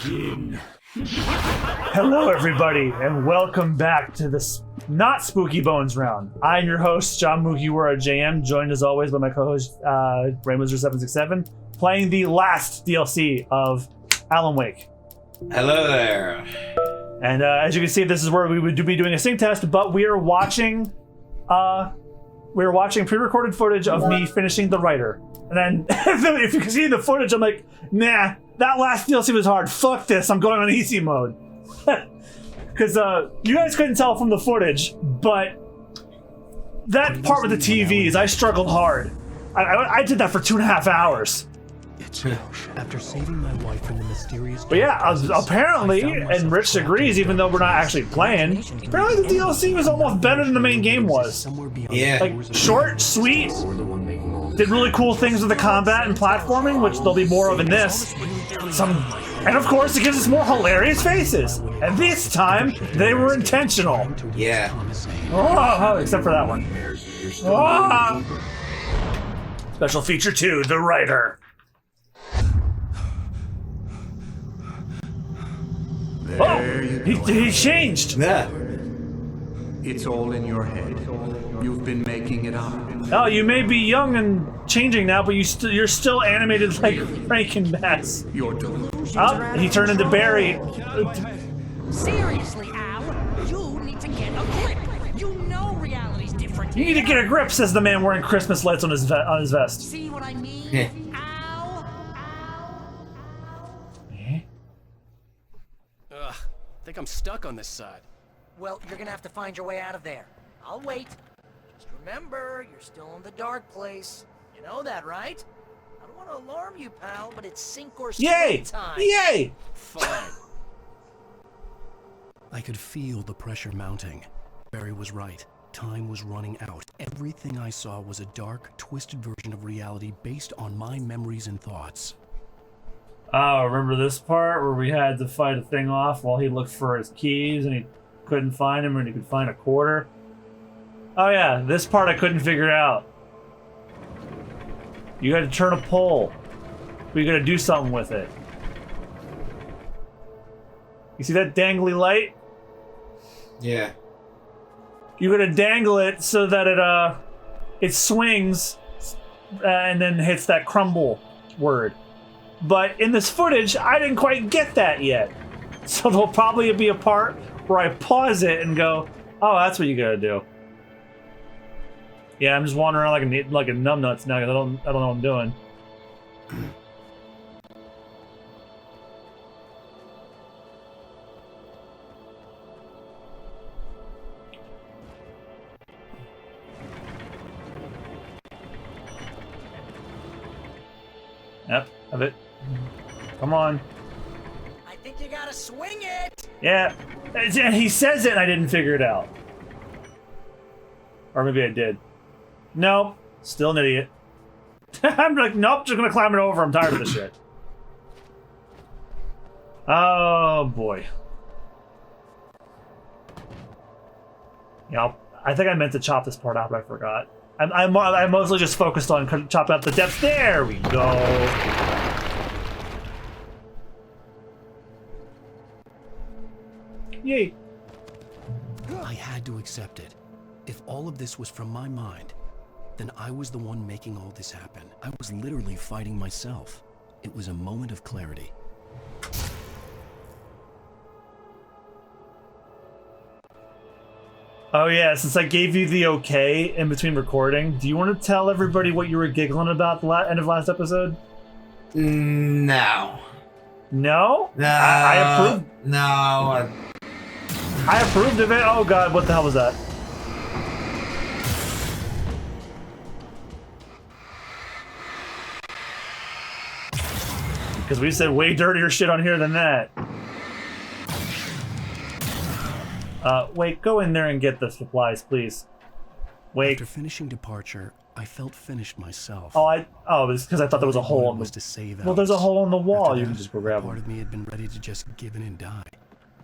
begin. Hello, everybody, and welcome back to this not Spooky Bones round. I am your host, John Mugiwara JM, joined as always by my co-host, Rainwizard767, playing the last DLC of Alan Wake. Hello there. And as you can see, this is where we would be doing a sync test, but we are watching pre-recorded footage of me finishing the writer. And then, if you can see the footage, I'm like, nah, that last DLC was hard. Fuck this, I'm going on easy mode. Because you guys couldn't tell from the footage, but that part with the TVs, I struggled hard. I did that for 2.5 hours. After saving my wife from the mysterious... But yeah, apparently, and Rich agrees, even though we're not actually playing, apparently the DLC was almost better than the main game was. Yeah. Like, short, sweet, did really cool things with the combat and platforming, which there'll be more of in this. And of course, it gives us more hilarious faces. And this time, they were intentional. Yeah. Oh, except for that one. Oh. Special feature 2, the writer. Oh, he changed. Yeah. It's all in your head. You've been making it up. Oh, you may be young and changing now, but you're still animated like Rankin Bass. You're delusional. Oh, he turned into Barry. Seriously, Al, you need to get a grip. You know reality's different. You need to get a grip, says the man wearing Christmas lights on his vest. See what I mean? Yeah. Al. Ugh, I think I'm stuck on this side. Well, you're gonna have to find your way out of there. I'll wait. Just remember, you're still in the dark place. You know that, right? I don't want to alarm you, pal, but it's sink or swim Yay! time. Yay! Fine. I could feel the pressure mounting. Barry was right. Time was running out. Everything I saw was a dark, twisted version of reality based on my memories and thoughts. Oh, remember this part where we had to fight a thing off while he looked for his keys and he couldn't find him and he could find a quarter? Oh yeah, this part I couldn't figure out. You gotta turn a pole. But you gotta do something with it. You see that dangly light? Yeah. You gotta dangle it so that it swings and then hits that crumble word. But in this footage, I didn't quite get that yet. So there'll probably be a part where I pause it and go, oh, that's what you gotta do. Yeah, I'm just wandering around like a numbnuts now because I don't know what I'm doing. Yep, have it. Come on. I think you gotta swing it. Yeah, and he says it and I didn't figure it out. Or maybe I did. Nope, still an idiot. I'm like, nope, just gonna climb it over. I'm tired of this shit. Oh boy. Yeah, I think I meant to chop this part out, but I forgot. I mostly just focused on chopping out the depths. There we go. Yay. I had to accept it. If all of this was from my mind, then I was the one making all this happen. I was literally fighting myself. It was a moment of clarity. Oh yeah, since I gave you the okay in between recording, do you want to tell everybody what you were giggling about the end of last episode? No. No? No. I approved. No. I approved of it. Oh god, what the hell was that? Because we said way dirtier shit on here than that. Wait, go in there and get the supplies, please. Wait. After finishing Departure, I felt finished myself. Oh, it's because I thought there was a hole in the... to save Well, there's a hole in the wall. After You that, can just go grab part one. of me had been ready to just give in and die.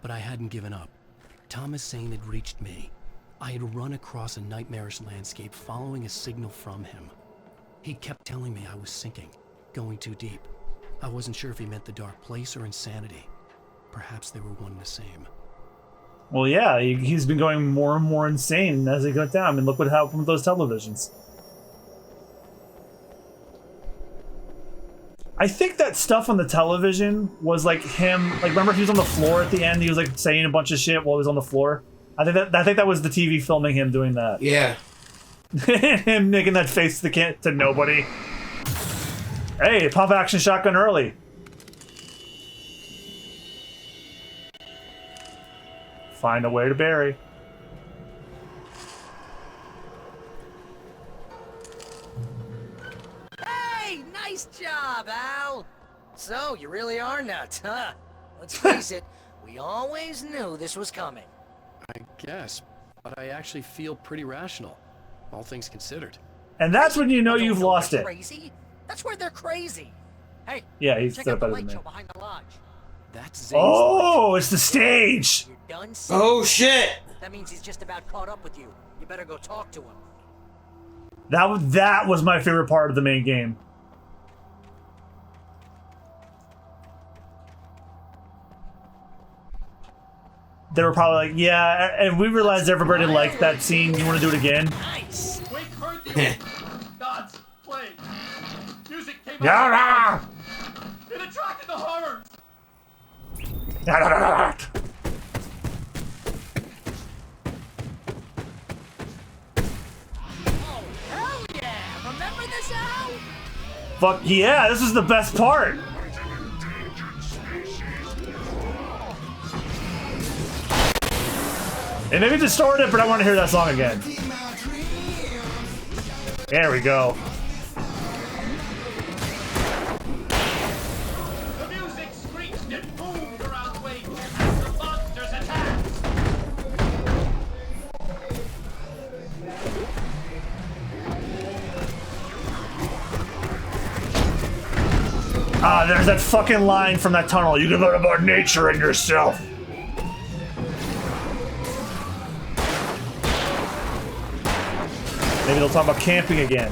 But I hadn't given up. Thomas Sane had reached me. I had run across a nightmarish landscape following a signal from him. He kept telling me I was sinking, going too deep. I wasn't sure if he meant the dark place or insanity. perhaps they were one and the same. Well, yeah, he's been going more and more insane as he goes down. I mean, look what happened with those televisions. I think that stuff on the television was like him. Like, remember he was on the floor at the end? He was like saying a bunch of shit while he was on the floor. I think that was the TV filming him doing that. Yeah. Him making that face to nobody. Hey, pump action shotgun early. Find a way to bury. Hey, nice job, Al. So, you really are nuts, huh? Let's face it, we always knew this was coming. I guess, but I actually feel pretty rational, all things considered. And that's when you know Don't you've they're lost it. Crazy? That's where they're crazy. Hey, Yeah, he's check still out the better light than me. show behind the lodge. That's Zane's life. Oh, it's the stage. You're done seeing Oh him? shit! That means he's just about caught up with you. You better go talk to him. That was my favorite part of the main game. They were probably like, yeah, and we realized everybody liked that scene. You want to do it again? Nice. Wake heard the gods play. Music came out. Yeah. It attracted the horrors. Oh, hell yeah. Remember this, Al? Fuck yeah, this is the best part. It maybe distorted, but I want to hear that song again. There we go. The music screeched and boomed around Wake as the monsters attacked. Ah, there's that fucking line from that tunnel. You can learn about nature and yourself. Maybe they'll talk about camping again.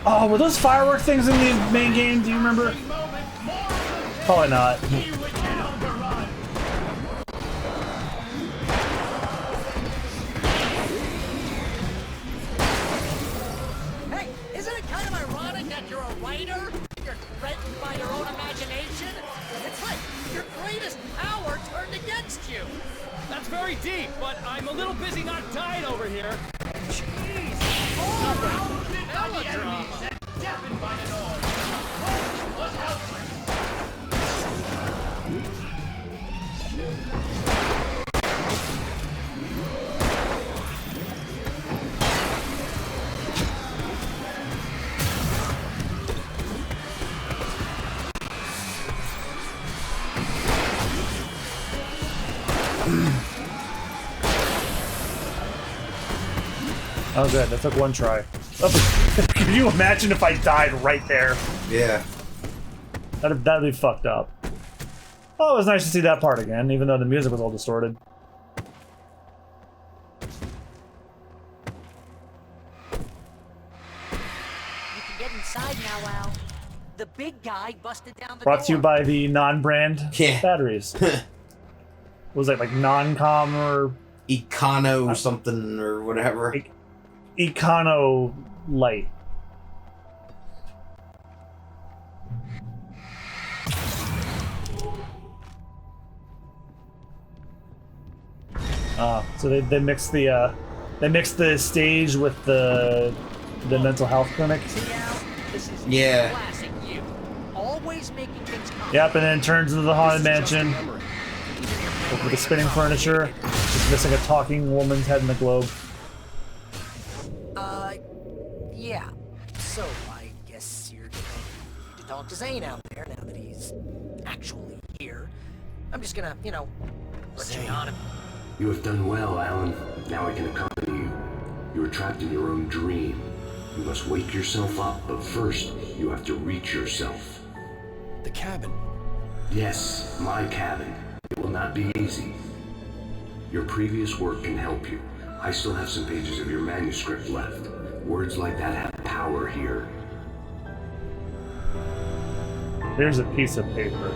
Oh, were those firework things in the main game? Do you remember? Probably not. He would get on the run. Hey, isn't it kind of ironic that you're a writer? You're threatened by your own imagination? It's like your greatest power turned against you. That's very deep, but I'm a little busy not dying over here. Jeez. Surrounded by the enemies and deafened by the noise. What else? Oh, good. That took one try. Can you imagine if I died right there? Yeah. That'd be fucked up. Oh, it was nice to see that part again, even though the music was all distorted. You can get inside now, Al. The big guy busted down the Brought to you door. by the non-brand Yeah. batteries. What was that, like non-com or Econo something or whatever. Econo Light? So they mixed the stage with the mental health clinic. See, Al? This is Yeah. classic you. Always making things complicated. Yep, and then it turns into the haunted mansion with the spinning furniture. Just missing a talking woman's head in the globe. Yeah. So, I guess you're gonna need to talk to Zane out there now that he's actually here. I'm just gonna, let you on him. You have done well, Alan. Now I can accompany you. You are trapped in your own dream. You must wake yourself up, but first, you have to reach yourself. The cabin. Yes, my cabin. It will not be easy. Your previous work can help you. I still have some pages of your manuscript left. Words like that have power here. There's a piece of paper.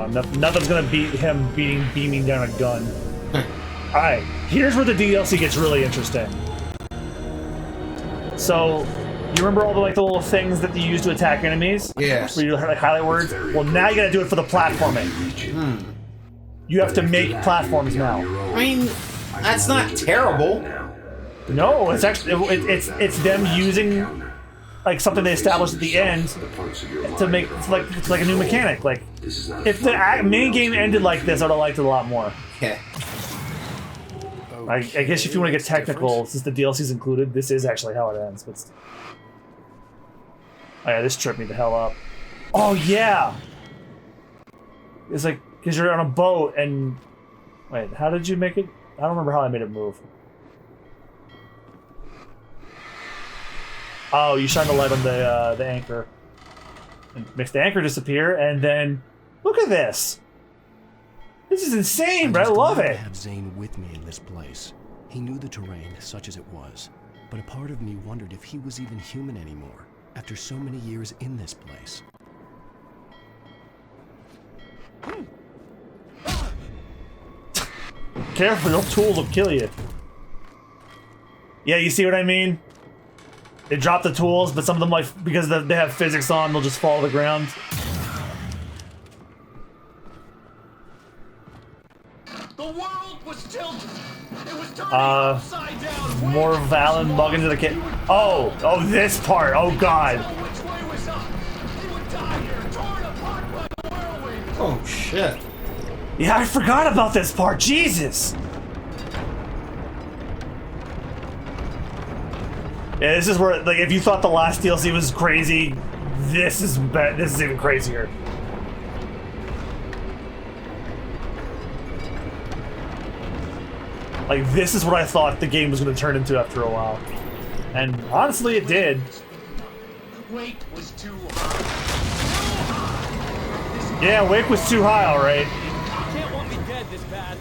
Nothing's gonna beat him beaming down a gun. Alright, here's where the DLC gets really interesting. So, you remember all the the little things that you use to attack enemies? Yes. Where you highlight words? Well, now you gotta do it for the platforming. You have to make platforms now. I mean, that's not terrible. No, it's actually it's them using something they established at the end to make it's like a new mechanic. Like if the main game ended like this, I'd have liked it a lot more. Yeah. I guess if you want to get technical, since the DLC's included, this is actually how it ends. But oh yeah, this tripped me the hell up. Oh yeah, it's like because you're on a boat and wait, how did you make it? I don't remember how I made it move. Oh, you shine the light on the anchor, and makes the anchor disappear, and then look at this. This is insane, but I love it. I have Zane with me in this place. He knew the terrain, such as it was, but a part of me wondered if he was even human anymore after so many years in this place. Careful, your tools will kill you. Yeah, you see what I mean? They drop the tools, but some of them, because they have physics on, they'll just fall to the ground. The world was tilted. It was turning upside down. More Valen mugging to the kid. Oh, this part. Oh God. Which way was up? He would die here, torn apart by the whirlwind. Oh shit. Yeah, I forgot about this part. Jesus. Yeah, this is where, if you thought the last DLC was crazy, this is even crazier. This is what I thought the game was going to turn into after a while. And honestly, it did. Wake was too high. Yeah, Wake was too high, alright. You can't want me dead this bad.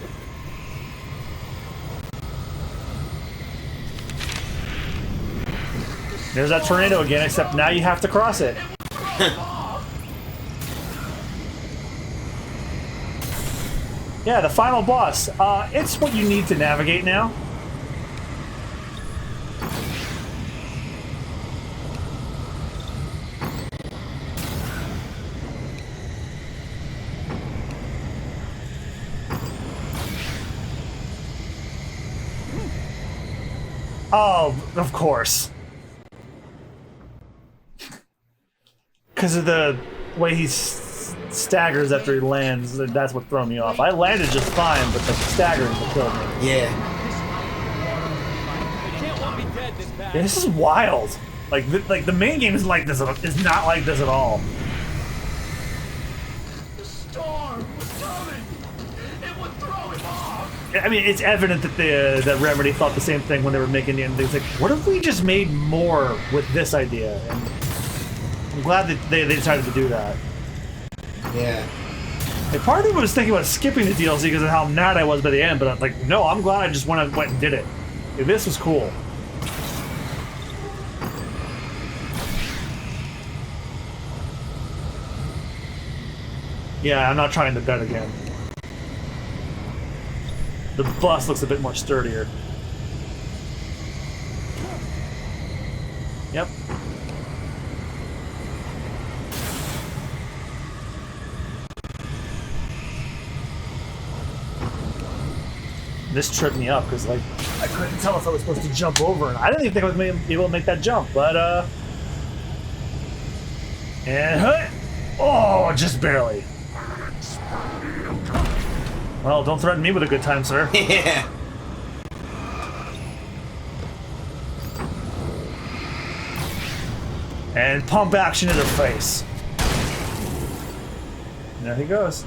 There's that tornado again, except now you have to cross it. Yeah, the final boss. It's what you need to navigate now. Oh, of course. Because of the way he staggers after he lands, that's what threw me off. I landed just fine, but the staggering killed me. Yeah. Yeah, this is wild. The main game is like this. Is not like this at all. The storm was coming. It would throw him off. I mean, it's evident that that Remedy thought the same thing when they were making the end. It's like, what if we just made more with this idea? And I'm glad that they decided to do that. Yeah. Like, part of me was thinking about skipping the DLC because of how mad I was by the end, but I'm like, no, I'm glad I just went and did it. Like, this was cool. Yeah, I'm not trying to bet again. The bus looks a bit more sturdier. Yep. This tripped me up because I couldn't tell if I was supposed to jump over, and I didn't even think I was able to make that jump, but and oh, just barely. Well, don't threaten me with a good time, sir. Yeah. And pump action in their face. There he goes.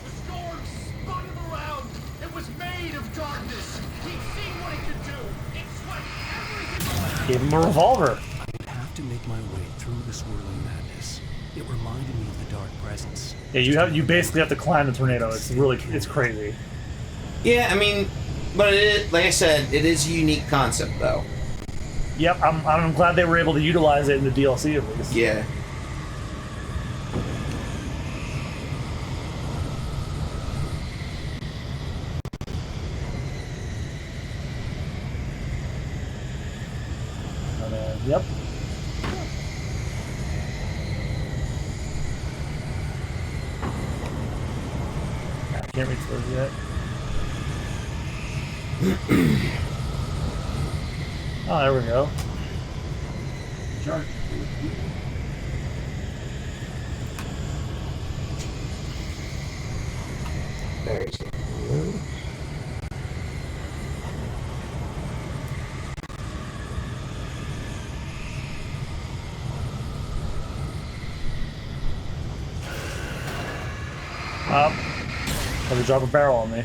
The storm spun him around. It was made of darkness. He'd seen what it could do. It swept everything away. Gave him a revolver. I would have to make my way through the swirling madness. It reminded me of the dark presence. Yeah, you basically have to climb the tornado. It's crazy. Yeah, I mean, but like I said, it is a unique concept, though. Yep, I'm glad they were able to utilize it in the DLC at least. Yeah. Yep. I can't reach those yet. Oh, there we go. Charge. There you go. Up. Let me drop a barrel on me.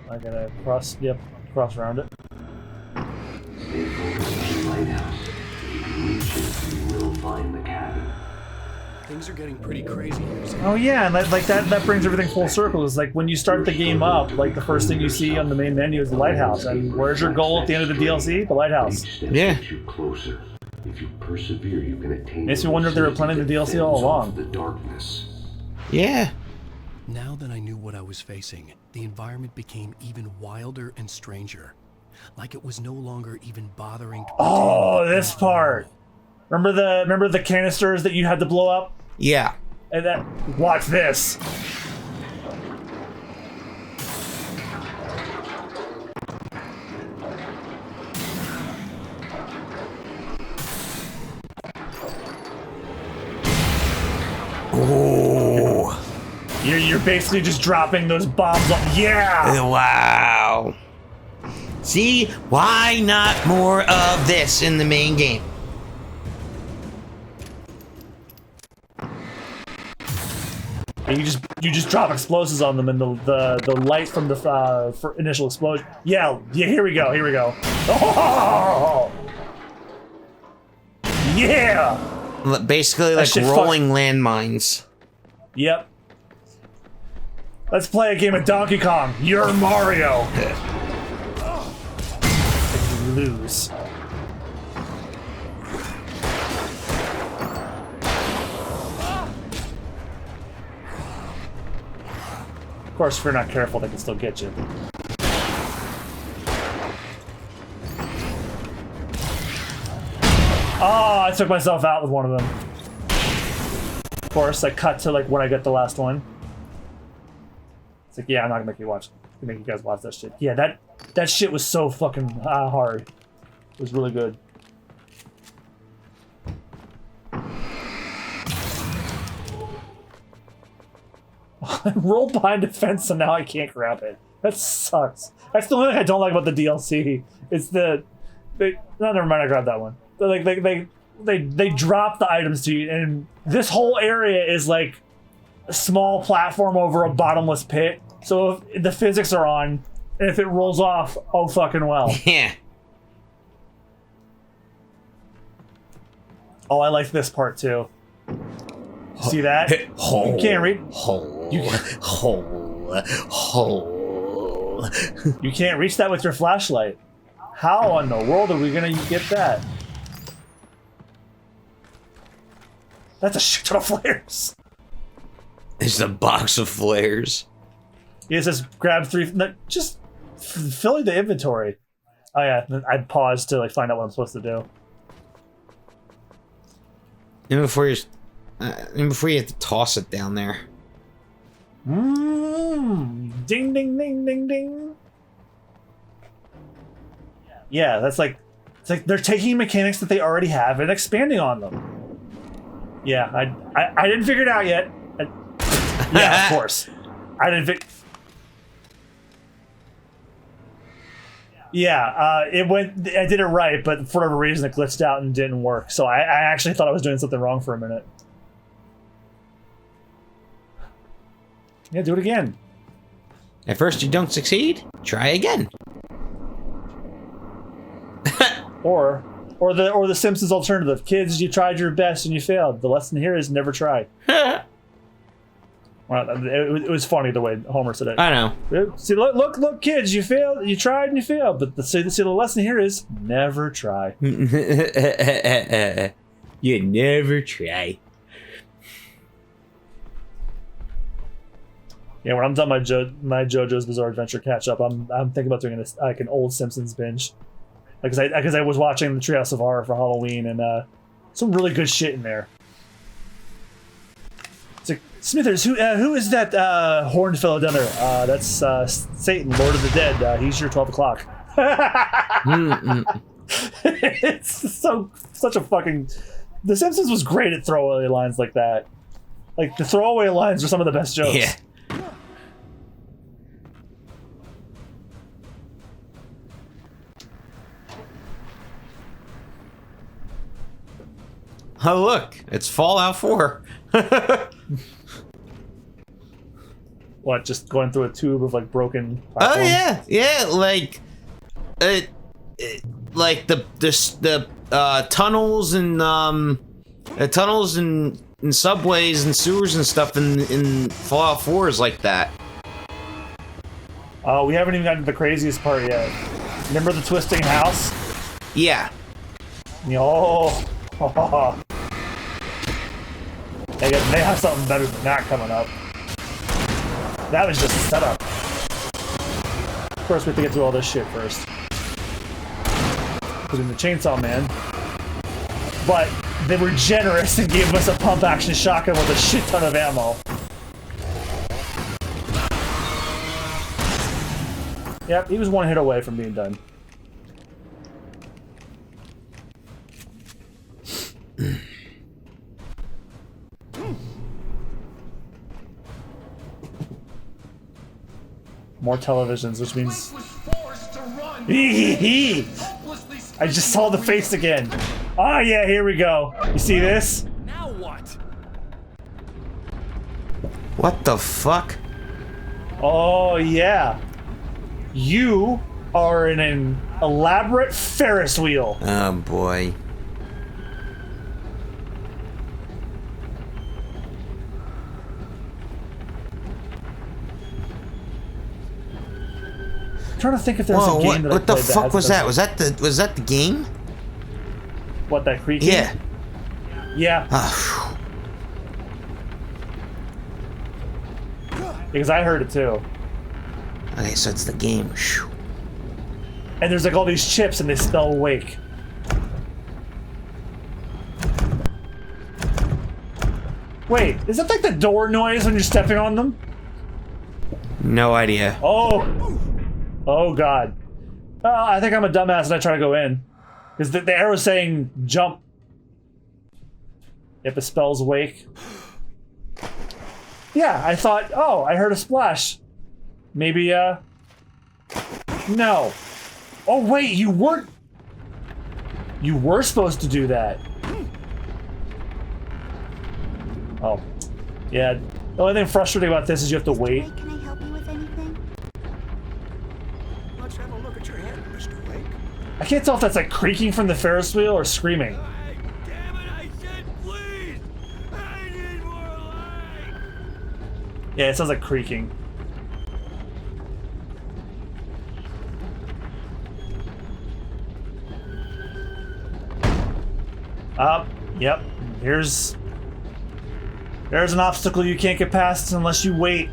I gotta cross around it. Stay focused on the lighthouse. If you can reach it, you will find the cabin. Things are getting pretty crazy here. Sam. Oh yeah, and that brings everything full circle. It's like when you start the game up, like the first thing you see on the main menu is the lighthouse. And where's your goal at the end of the DLC? The lighthouse. Each step Yeah. gets you closer. If you persevere, you can attain. Makes me wonder if they were planning the DLC all along. The darkness. Yeah. Now that I knew what I was facing, the environment became even wilder and stranger. Like it was no longer even bothering to Oh, this part. Remember the canisters that you had to blow up? Yeah. And that watch this. Oh. You're basically just dropping those bombs on. Yeah. Wow. See, why not more of this in the main game? And you just drop explosives on them, and the light from the for initial explosion. Yeah. Here we go. Oh! Yeah. Basically, like shit rolling landmines. Yep. Let's play a game of Donkey Kong. You're Mario. And you lose. Of course, if you're not careful, they can still get you. Oh, I took myself out with one of them. Of course, I cut to like when I get the last one. It's like, yeah, I'm not gonna make you guys watch that shit. Yeah, that shit was so fucking hard. It was really good. I rolled behind the fence and now I can't grab it. That sucks. That's the only thing I don't like about the DLC. It's never mind, I grabbed that one. They drop the items to you, and this whole area is like a small platform over a bottomless pit. So if the physics are on, and if it rolls off, oh fucking well. Yeah. Oh, I like this part too. See that? You can't read. You can't reach that with your flashlight. How in the world are we gonna get that? That's a shit ton of flares. It's a box of flares. It says grab 3. No, just filling the inventory. Oh yeah, I paused to like find out what I'm supposed to do. And before you have to toss it down there. Ding ding ding ding ding. Yeah, it's like they're taking mechanics that they already have and expanding on them. Yeah, I didn't figure it out yet. Yeah, of course. I didn't Yeah, it went. I did it right, but for whatever reason, it glitched out and didn't work. So I actually thought I was doing something wrong for a minute. Yeah, do it again. At first you don't succeed, try again. Or the Simpsons alternative. Kids, you tried your best and you failed. The lesson here is never try. Well, it was funny the way Homer said it. I know. See, look, kids, you failed. You tried and you failed. But the lesson here is never try. You never try. Yeah, when I'm done my JoJo's Bizarre Adventure catch up, I'm thinking about doing this like an old Simpsons binge. Because I was watching the Treehouse of Horror for Halloween and some really good shit in there. It's like, Smithers, who is that horned fellow down there? That's Satan, Lord of the Dead. He's your 12 o'clock. It's such a fucking. The Simpsons was great at throwaway lines like that. Like the throwaway lines are some of the best jokes. Yeah. Oh look, it's Fallout 4. What, just going through a tube of like broken Oh platforms? yeah, like like the tunnels and subways and sewers and stuff in Fallout 4 is like that. We haven't even gotten to the craziest part yet. Remember the twisting house? Yeah. Oh. They have something better than that coming up. That was just a setup. Of course, we have to get through all this shit first. Put in the Chainsaw Man. But they were generous and gave us a pump-action shotgun with a shit ton of ammo. Yep, he was one hit away from being done. More televisions, which means... I just saw the face again. Oh yeah, here we go. You see this? Now what? What the fuck? Oh yeah. You are in an elaborate Ferris wheel. Oh boy. I'm trying to think if there's Whoa, a game that I what the played fuck has was those- that? Was that the game? What, that creaking? Yeah. Yeah, Ah, because I heard it too. okay, so it's the game. Phew. And there's like all these chips and they spell wake. Wait, is that like the door noise when you're stepping on them? No idea. Oh! Oh god. I think I'm a dumbass and I try to go in. Because the arrow's saying jump. If it spells wake. Yeah, I thought, oh, I heard a splash. Maybe, no. Oh wait, you were supposed to do that. Oh. Yeah. The only thing frustrating about this is you have to wait. Can I help you with anything? Let's have a look at your hand, Mr. Lake. I can't tell if that's like creaking from the Ferris wheel or screaming. Damn it, I said please! I need more light! Yeah, it sounds like creaking. Yep. There's an obstacle you can't get past unless you wait.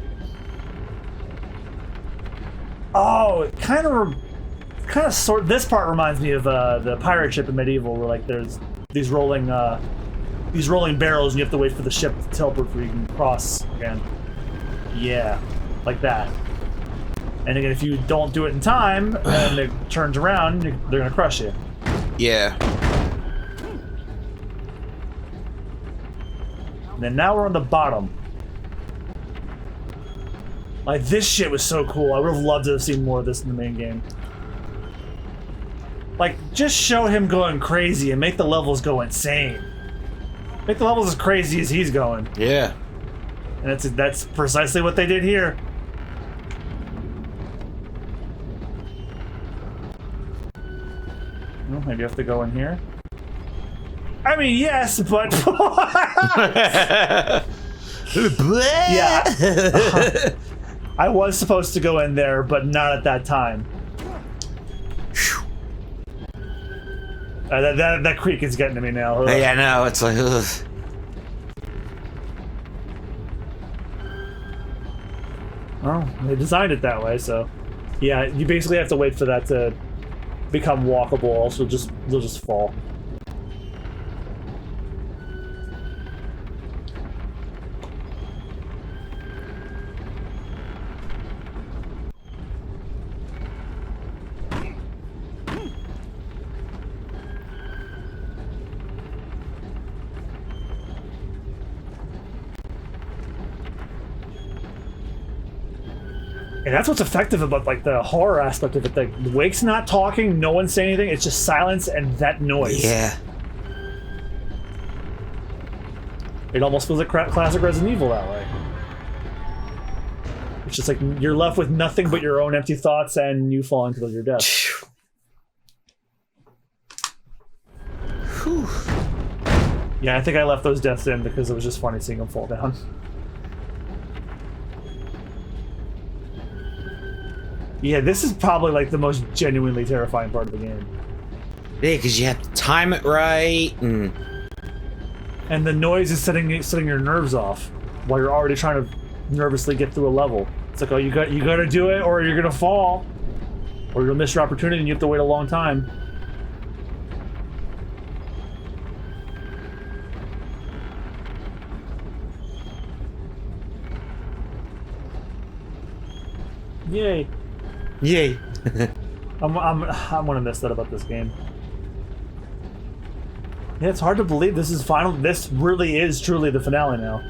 Oh, it kind of this part reminds me of the pirate ship in Medieval, where like there's these rolling barrels and you have to wait for the ship to teleport before you can cross again. Yeah, like that. And again, if you don't do it in time and it turns around, they're gonna crush you. Yeah. And then now we're on the bottom. Like, this shit was so cool. I would have loved to have seen more of this in the main game. Like, just show him going crazy and make the levels go insane. Make the levels as crazy as he's going. Yeah. And that's precisely what they did here. Well, maybe I have to go in here. I mean, yes, but yeah. I was supposed to go in there, but not at that time. That creek is getting to me now. Ugh. Yeah, no, it's like, ugh. Well, they designed it that way, so yeah, you basically have to wait for that to become walkable, else they'll just fall. And that's what's effective about like the horror aspect of it. Like Wake's not talking, no one's saying anything. It's just silence and that noise. Yeah. It almost feels like classic Resident Evil that way. It's just like you're left with nothing but your own empty thoughts and you falling to your death. Whew. Yeah, I think I left those deaths in because it was just funny seeing them fall down. Yeah, this is probably like the most genuinely terrifying part of the game. Yeah, because you have to time it right, and the noise is setting your nerves off while you're already trying to nervously get through a level. It's like, oh, you gotta do it, or you're gonna fall, or you'll miss your opportunity, and you have to wait a long time. Yay! Yay. I'm gonna miss that about this game. Yeah, it's hard to believe this is final. This really is truly the finale now.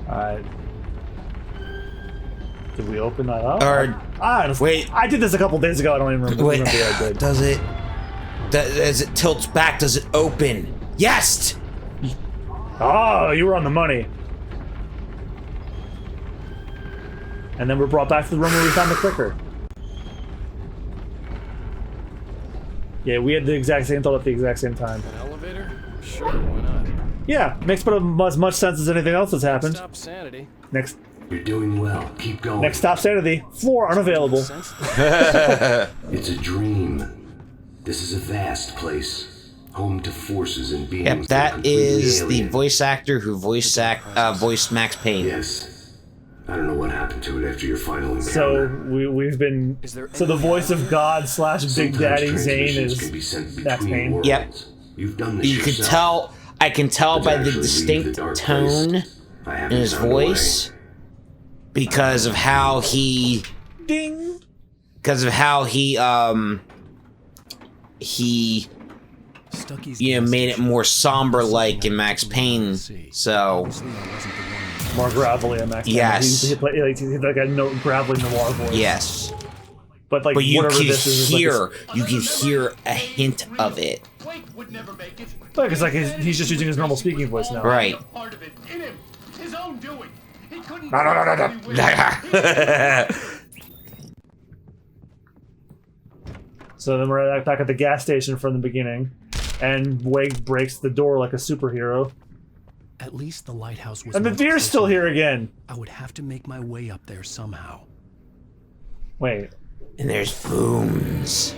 Alright. Did we open that up? Wait. I did this a couple days ago. I don't even remember what I did. Does it? As it tilts back, does it open? Yes! Oh, you were on the money. And then we're brought back to the room where we found the clicker. Yeah, we had the exact same thought at the exact same time. An elevator? Sure, why not? Yeah, makes as much sense as anything else that's happened. Stop sanity. Next You're doing well. Keep going. Next stop, sanity. Floor unavailable. It's a dream. This is a vast place, home to forces and beings. Yep, that is the alien. voice actor who voiced Max Payne. Yes. I don't know what happened to it after your final encounter. So we've been. So the voice of God / Big Daddy Zane is Max Payne. Yep. You've done this You can yourself. tell. I can tell But by to the actually leave distinct the dark tone place, I haven't in his found a way. voice, because of how he, Ding. because of how he Stucky's made it more somber like in Max Payne. So Obviously, I wasn't the one. More gravelly, Max Payne. Yes. He played like a no gravelly noir voice. yes, But like but you whatever can this is hear a hint of it. Wake would never make it. Like it's like he's just using his normal speaking voice now. Right. A part of it in him, his own doing. He couldn't. So then we're back at the gas station from the beginning, and Wake breaks the door like a superhero. At least the lighthouse was. And the much deer's closer. still here again. I would have to make my way up there somehow. Wait. And there's booms.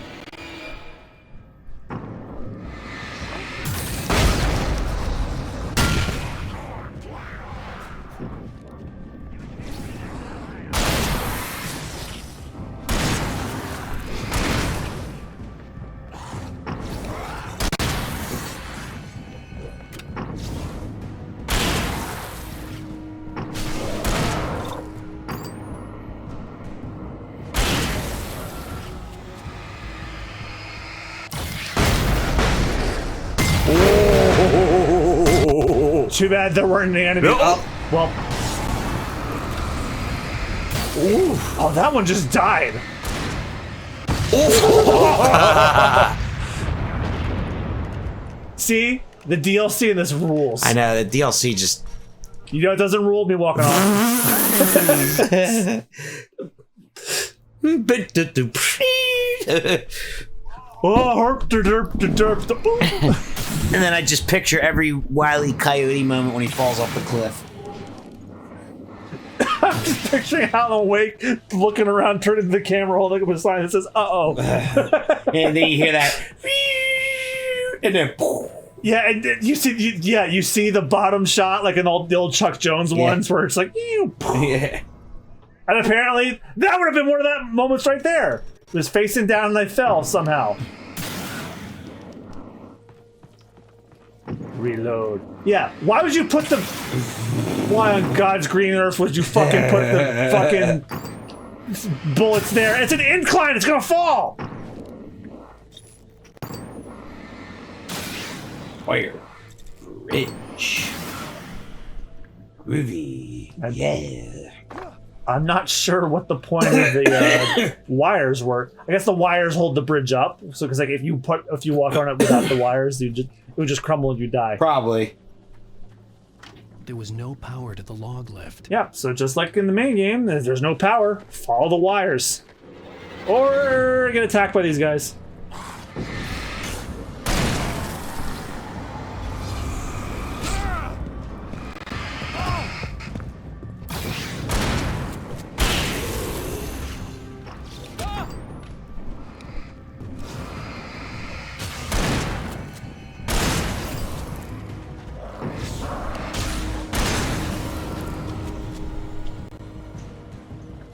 Too bad there weren't any enemies. Nope. Oh, well. Ooh. Oh, that one just died. See? The DLC in this rules. I know, the DLC just... You know it doesn't rule? Me walking off. Oh, herp, derp, derp, derp. And then I just picture every Wile E. Coyote moment when he falls off the cliff. I'm just picturing Alan Wake looking around, turning to the camera, holding up a sign that says, uh-oh. And then you hear that... And then... Yeah, and you see the bottom shot, like in the old Chuck Jones ones, where it's like, Yeah. And apparently, that would have been one of that moments right there. It was facing down and I fell somehow. Reload. Yeah, why would you put the... Why on God's green earth would you fucking put the fucking bullets there? It's an incline, it's gonna fall! Fire. Rich. Groovy. Yeah. I'm not sure what the point of the wires were. I guess the wires hold the bridge up. So, because like if you walk on it without the wires, it would just crumble and you die. Probably. There was no power to the log lift. Yeah. So just like in the main game, there's no power. Follow the wires, or get attacked by these guys.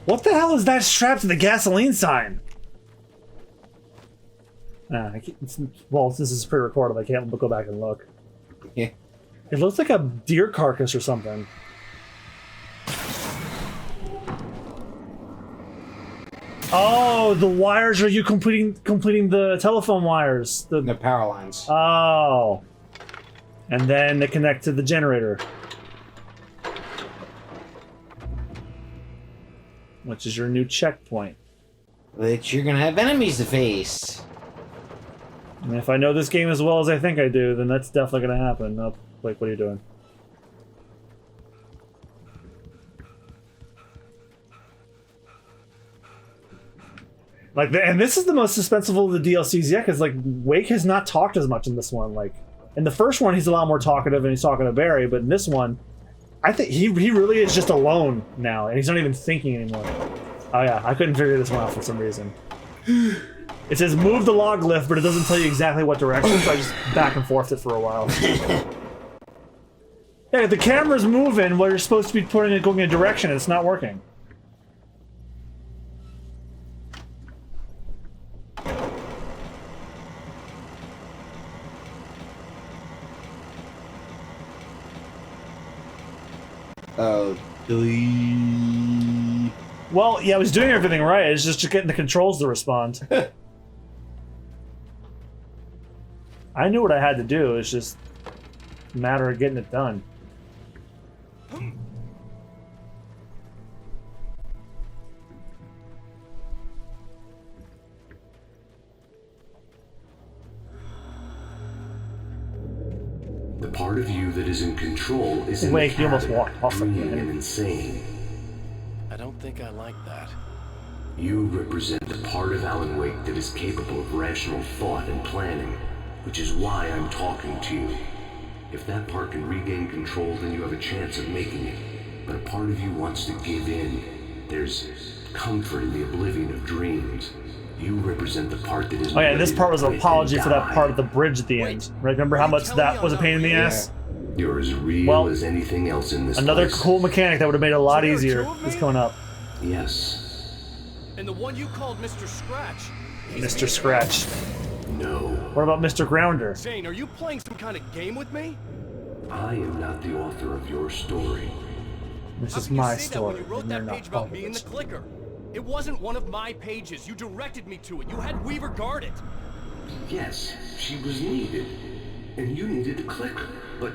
What the hell is that strapped to the gasoline sign? Well, since this is pre-recorded, I can't go back and look. Yeah. It looks like a deer carcass or something. Oh, the wires are you completing the telephone wires. The power lines. Oh. And then they connect to the generator. Which is your new checkpoint. Which you're gonna have enemies to face. And if I know this game as well as I think I do, then that's definitely gonna happen. Oh, wait, what are you doing? Like, and this is the most suspenseful of the DLCs yet, because like Wake has not talked as much in this one. Like, in the first one, he's a lot more talkative and he's talking to Barry, but in this one, I think he really is just alone now, and he's not even thinking anymore. Oh yeah, I couldn't figure this one out for some reason. It says move the log lift, but it doesn't tell you exactly what direction, so I just back and forth it for a while. Yeah, the camera's moving while you're supposed to be going in a direction, and it's not working. Oh, Well, yeah, I was doing everything right. It's just getting the controls to respond. I knew what I had to do. It's just a matter of getting it done. The part of you that is in control is in Wait, you almost cabin, walked off dreaming again. and insane. I don't think I like that. You represent the part of Alan Wake that is capable of rational thought and planning, which is why I'm talking to you. If that part can regain control, then you have a chance of making it. But a part of you wants to give in. There's comfort in the oblivion of dreams. You represent the part that is... Oh yeah, this part was an ready to apology for that die. part of the bridge at the end. Right, remember how much that was a pain in the ass? You're as real Well, as anything else in this Another place. cool mechanic that would have made it a lot So there are easier two of is me? coming up. Yes. And the one you called Mr. Scratch. he's Mr. me. Scratch. No. What about Mr. Grounder? Zane, are you playing some kind of game with me? I am not the author of your story. This How is can you my say that story, when you wrote and you're that not page about part me of in the it. clicker? It wasn't one of my pages. You directed me to it. You had Weaver guard it. Yes, she was needed. And you needed the clicker. But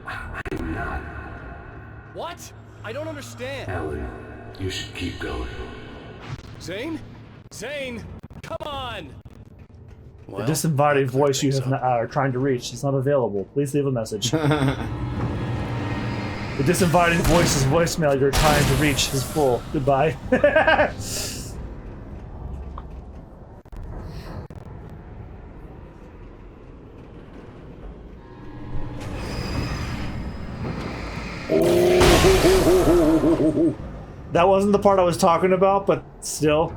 I'm not. What? I don't understand. Alan, You should keep going. Zane? Zane! Come on! The disembodied voice you have are trying to reach is not available. Please leave a message. The disembodied voice's voicemail you're trying to reach is full. Goodbye. That wasn't the part I was talking about, but still,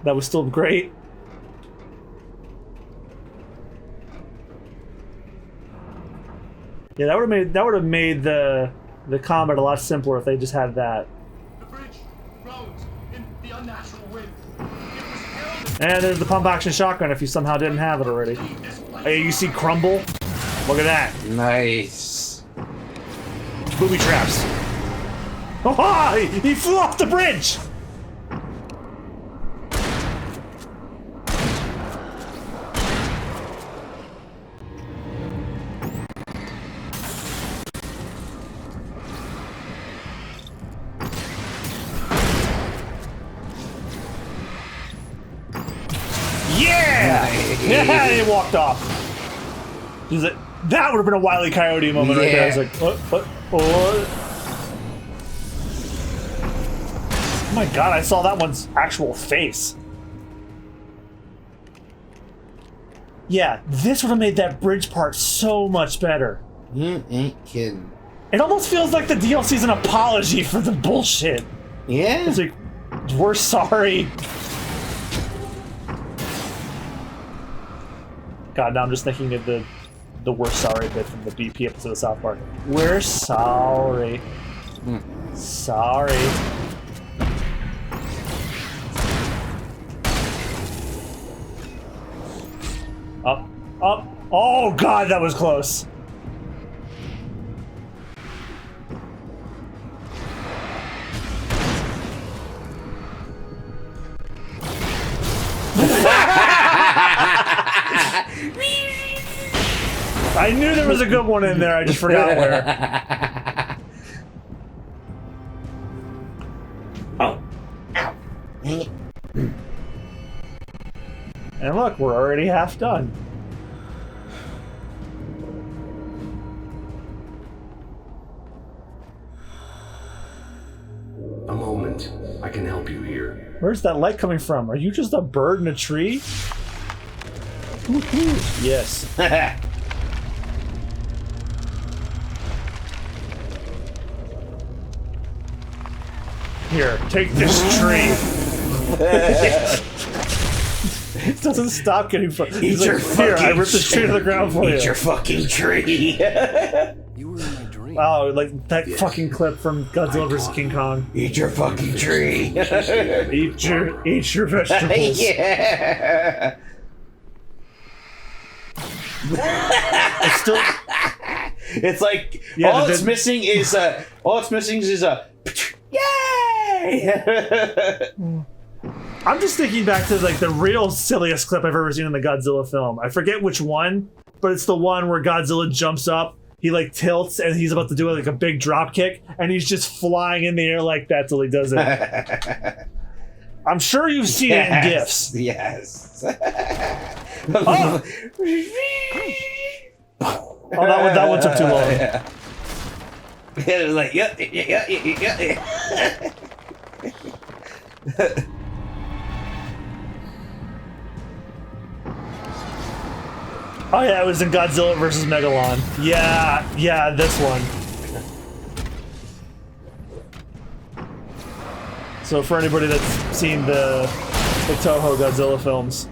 that was still great. Yeah, that would have made the combat a lot simpler if they just had that. The bridge groans in the unnatural wind. It was held And there's the pump action shotgun if you somehow didn't have it already. Hey, you see Crumble? Look at that. Nice. Booby traps. Oh, hi! He flew off the bridge! Yeah! Yeah, he walked off. That would have been a Wile E. Coyote moment right there. I was like, what? Oh my god, I saw that one's actual face. Yeah, this would have made that bridge part so much better. You ain't kidding. It almost feels like the DLC's an apology for the bullshit. Yeah. It's like, we're sorry. God, now I'm just thinking of the worst sorry bit from the BP episode of South Park. We're sorry. Sorry. Up. Oh god, that was close. I knew there was a good one in there, I just forgot where. Oh. Ow. And look, we're already half done. A moment. I can help you here. Where's that light coming from? Are you just a bird in a tree? Yes. Here, take this tree. It doesn't stop getting He's like, here, I ripped this tree to the ground for you. Eat your fucking tree. You were in my dream. Wow, like that fucking clip from Godzilla vs. King Kong. Eat your fucking tree. Eat your vegetables. Yeah. It's still. It's like Yeah, all it's missing is a yay. I'm just thinking back to like the real silliest clip I've ever seen in the Godzilla film. I forget which one, but it's the one where Godzilla jumps up, he like tilts, and he's about to do like a big drop kick, and he's just flying in the air like that till he does it. I'm sure you've seen it in GIFs. Yes. Oh, that one took too long. Yeah. It was like, yeah. Oh yeah, it was in Godzilla vs. Megalon. Yeah, this one. So for anybody that's seen the Toho Godzilla films,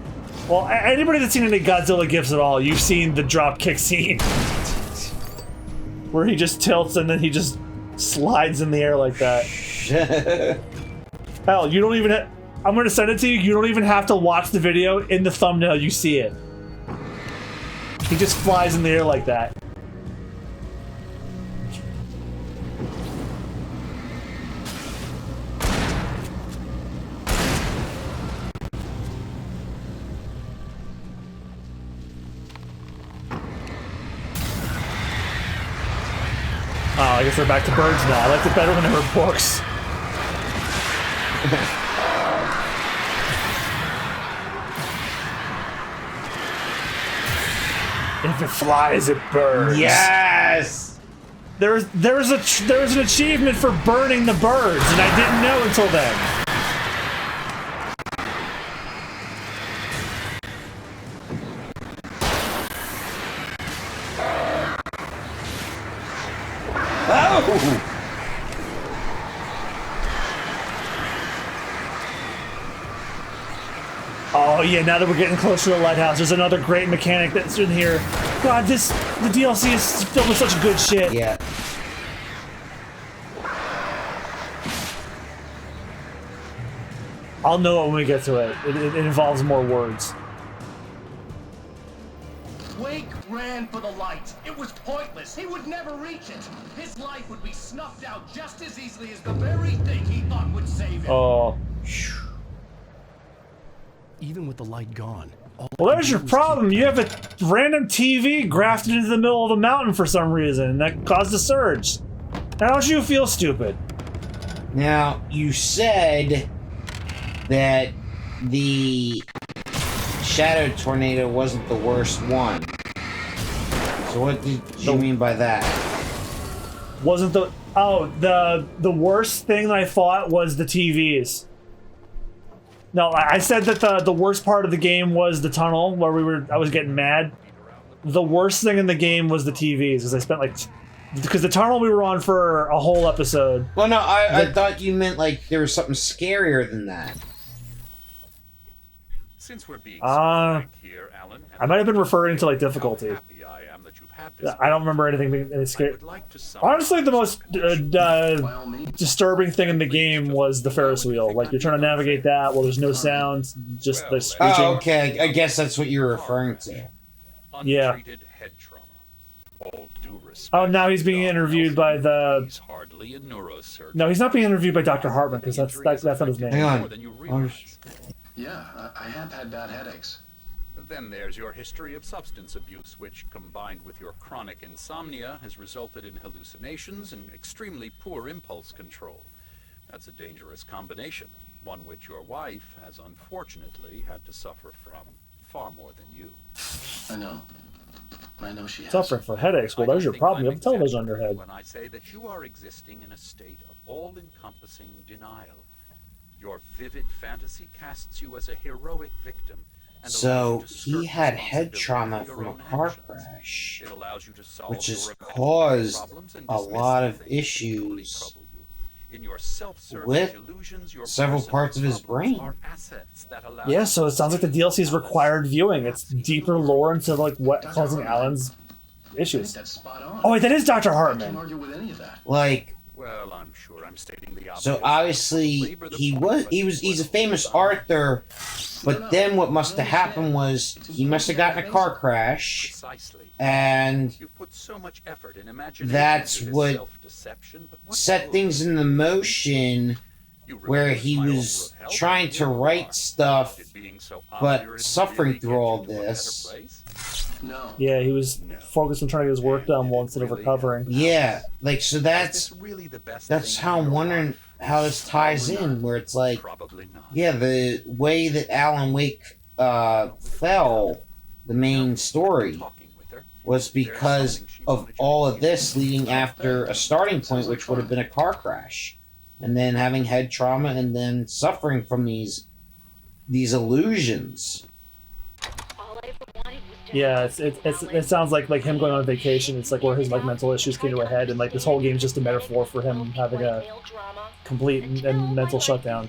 well, anybody that's seen any Godzilla GIFs at all, you've seen the drop kick scene. Where he just tilts and then he just slides in the air like that. Hell, you don't even I'm gonna send it to you, you don't even have to watch the video. In the thumbnail, you see it. He just flies in the air like that. Oh, I guess they're back to birds now. I liked it better when they were books. If it flies, it burns. Yes! There's an achievement for burning the birds, and I didn't know until then. Oh! Oh yeah, now that we're getting closer to the lighthouse, there's another great mechanic that's in here. God, the DLC is filled with such good shit. Yeah. I'll know it when we get to it. It involves more words. Wake ran for the light. It was pointless. He would never reach it. His life would be snuffed out just as easily as the very thing he thought would save him. Oh. Even with the light gone, all I Well, could there's do your was problem. keep- You have a random TV grafted into the middle of a mountain for some reason that caused a surge. Now don't you feel stupid? Now, you said that the Shadow Tornado wasn't the worst one. So what did you mean by that? Wasn't the the worst thing that I fought was the TVs. No, I said that the worst part of the game was the tunnel where I was getting mad. The worst thing in the game was the TVs because I spent because the tunnel we were on for a whole episode. Well, no, I thought you meant like there was something scarier than that. Since we're being Uh, here, Alan, I might have been referring to like difficulty. happy I am that you've had this. I don't remember anything being any I scary. would like to Honestly, the most By all means. disturbing thing in the game was the Ferris wheel. Like you're trying to navigate that, well, there's no sounds, just the screeching. Oh, okay. I guess that's what you're referring to. Yeah. Untreated head trauma. All due respect. Oh, now he's being Don interviewed by Nelson, the. He's hardly a neurosurgeon. No, he's not being interviewed by Dr. Hartman because that's not his name. Hang on. More than you realize. Yeah, I have had bad headaches. Then there's your history of substance abuse, which, combined with your chronic insomnia, has resulted in hallucinations and extremely poor impulse control. That's a dangerous combination, one which your wife has unfortunately had to suffer from far more than you. I know she has. Suffering from headaches. Well, I there's don't your think problem. You I'm have a television on your exaggerating head. when I say that you are existing in a state of all-encompassing denial. Your vivid fantasy casts you as a heroic victim. And So allows you to he skirt had head responsibility trauma for your from a own car actions. crash, It allows you to solve which your has repetitive caused problems and a dismiss lot the of things that truly issues trouble you. In your self-serving with delusions, your several personal parts of his problems brain. are assets that allow Yeah, you so it to sounds like the see DLC is Alice's required viewing. It's deeper lore into like what Dr. causing Hartman. Alan's I think issues. that's spot on. Oh wait, that is Dr. I can't Hartman. argue with any of that. like. Well, I'm sure I'm stating the obvious. So obviously he's a famous author, but then what must have happened was he must have gotten a car crash, Precisely. and You put so much effort and imagination that's into this what self-deception, but what set good? things into motion You where refuse he my offer was of help, trying and to here you write are. stuff, It being so but obvious suffering to through get all you to a better this. place. No. Yeah, he was focused on trying to get his work done well instead of recovering. Yeah, like so Is that's this really the best that's thing how in I'm your wondering life? how this ties in, where it's like, Probably not. yeah, the way that Alan Wake fell, the main story, Talking with her. was because of all of this leading after a starting point, which would have been a car crash, and then having head trauma, and then suffering from these illusions. Yeah, it sounds like him going on vacation. It's like where his like mental issues came to a head, and like this whole game's just a metaphor for him having a complete and mental shutdown.